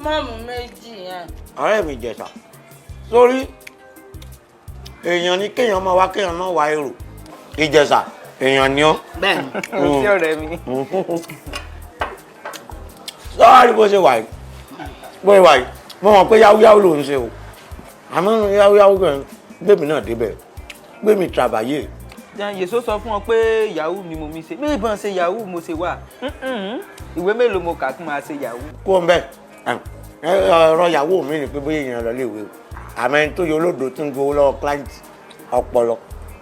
Mọ́mù méjì yẹn. Ọ̀rẹ́ mi Ìjẹ̀ṣà. Sórí èèyàn ní kéèyàn máa wá kéèyàn náà wá èrò. Ìjẹ̀ṣà èèyàn ni ọ́. Bẹ́ẹ̀ni. Sí ọ̀rẹ́ mi. Sọ́ọ́rí bó ṣe wà yìí. Bó ṣe wà yìí. Mo mọ̀ pé yáwúyáwú ló ń ṣe o. Àmọ́ yáwúyáwú gan gbèmí náà débẹ̀. Gbèmí travailler. Yèso sọ fún ọ pé yahoo ni mo mi ṣe. Bí ìbọn ṣe yahoo mo ṣe wà. Ìwé mélòó mo kà kí máa ṣe yahoo. Kó ń bẹ̀. Ọ̀rọ̀ ìyàwó mi ni pé bóyá èèyàn lọ léèwé o. Àmọ́ ẹni tó yẹ olódo tó ń gbowó lọ́wọ́ client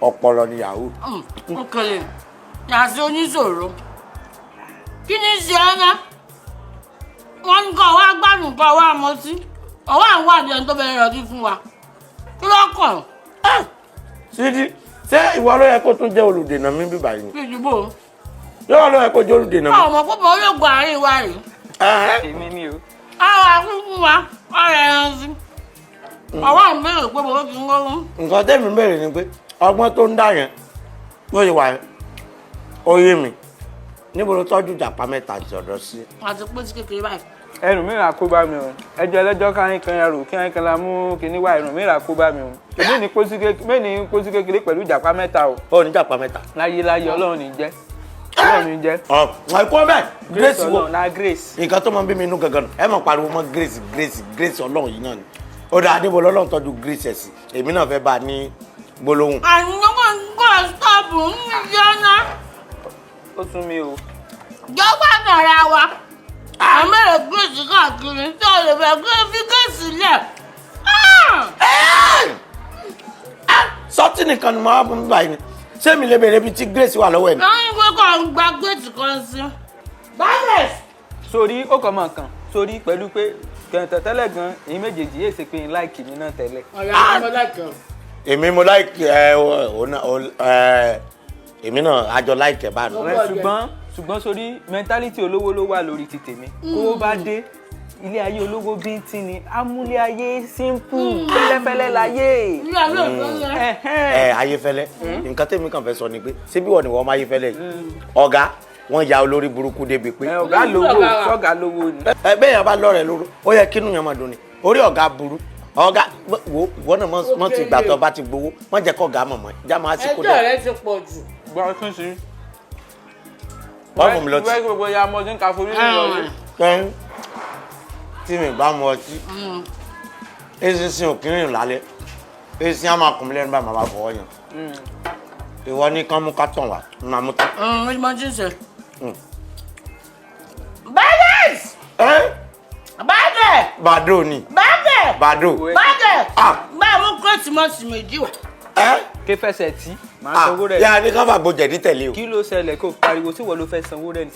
ọpọlọ ni yahoo. Ó kẹlẹ̀ yàtí oníṣòro. Kí ni ṣe ẹ́ ná? Wọ́n ní kọ́ wá gbádùn kọ́ wá mọtí. Ọwọ́ àwọn àdìyẹ tó bẹ̀rẹ̀ rọ̀dí fún wa. Kí ló kàn? Sídí, ṣé ìwọ ló yẹ kó tún jẹ́ olùdènà mi bí báyìí? Kí ìdìbò? Yọ́wọ́ ló yẹ kó jẹ́ olùdènà mi. Ọmọ púpọ̀ olóògùn àárín wa rèé. Èmi ni o. Àwọn akúkú wa, ọ̀rẹ́ ẹran sí. Ọwọ́ à ń bèrè pé bòbó ti ń gbóhùn. Nǹkan tẹ́mi bẹ̀rẹ̀ ni pé ọgbọ́n tó ń dá yẹn bó ṣe wà yẹn ó yé mi. Níbo ló tọ́jú ìjàpá mẹ́ta jọ̀dọ̀ sí? Àti pé ti kékeré báyìí. Ẹnu mìíràn kó bá mi o. Ẹjọ́ ẹlẹ́jọ́ káyín kan ẹrù kí wọ́n kan la mú kinní wá ẹnu mìíràn kó bá mi o. Èmi ní pósí kékeré pẹ̀lú ìjàpá mẹ́ta o. Ó ní ìjàpá mẹ́ta. Láyé Ọlọ́run ní jẹ́. Ọlọ́run ní jẹ́. Ẹ̀kọ́ bẹ́ẹ̀ Grace wo? Ọlọ́run na Grace. Nǹkan tó máa ń bí mi inú gangan nù. Ẹ máa pariwo mọ́ Grace Ọlọ́run yìí náà ni. Ó dáa níbo lọ́lọ́run tọ́jú Grace ẹ̀ sí. Èmi náà fẹ́ bá a ní gbólóhùn. Àyùnwó ń gbọ́ stọ́ọ̀bù ń yọ́nà. Ó sún mi o. Jọ́gbà nàrà wa. Àmẹ́rẹ̀ Grace káàkiri tí o lè fẹ́ gbé fi Grace lẹ̀. Sọ́tì nìkan ni mo wá fún báyìí ni. Ṣé mi lè bèrè ibi tí Grace wà lọ́wọ́ ẹ̀ ni? Lọ́yìn pé kò ń gba Grace kan sí. Báyẹ̀. Sórí ó kàn mọ̀ kan. Sórí pẹ̀lú pé kẹ̀ǹtẹ̀ tẹ́lẹ̀ gan èyí méjèèjì yéé ṣe pé n láìkì mi náà tẹ́lẹ̀. Ọ̀yà mo láìkẹ́. Èmi mo láìkì èmi náà àjọ láìkì ẹ̀ bá nù. Ṣùgbọ́n sórí mẹ́ntálítì olówó ló wà lórí ti tèmi. Kó bá dé ilé ayé olówó bíntín ni amúlé ayé simple fẹ́lẹ́fẹ́lẹ́ láyé. Ilé ayé òfẹ́lẹ́. Ayéfẹ́lẹ́ nǹkan tèmi kàn fẹ́ sọ ni pé síbí wọ̀ ni wọ́n máa Ayéfẹ́lẹ́ yìí ọ̀gá wọ́n ya olórí burúkú débi pé. Ọ̀gá lówó sọ́gà lówó ni. Bẹ́ẹ̀ yẹn bá lọ́rẹ̀ lóró ó yẹ kínú yẹn máa dùn ni orí ọ̀gá burú ọ̀gá wọ́n náà mọ̀ ti gbà tó bá ti gbowó wọ́n jẹ́ kọ́ ọ̀gá mọ̀mọ́ já máa sí kó dẹ̀. Ẹjọ́ rẹ ti pọ̀ jù. Gbọ́ tún sí. Wọ́n mú mi lọ tí. Wẹ́ẹ́ gbogbo ya mọ́ sí ń ka forí nìyọrí. Kẹ́hìn tí mi bá mu ọtí eṣinṣin òkìrìn lálẹ́ eṣin á máa kùn mí lẹ́nu báyìí máa bá fọwọ́ yàn ìwọ ní kán mú kátàn wá máa mú tán. Mo ti ṣe. Bẹ́ẹ̀dẹ̀. Bẹ́ẹ̀dẹ̀. Bàdó ni. Bẹ́ẹ̀dẹ̀. Bàdó. Bẹ́ẹ̀dẹ̀. Bẹ́ẹ̀ mú kírètì mọ́tì méjì wá. Ké fẹsẹ̀ tí màá sanwó rẹ̀. Yà á ní ká fàgbọ́ jẹ̀dí tẹ̀lé o. Kí ló ṣẹlẹ̀ kó pariwo tí wọ́n ló fẹ́ sanwó rẹ̀ ní.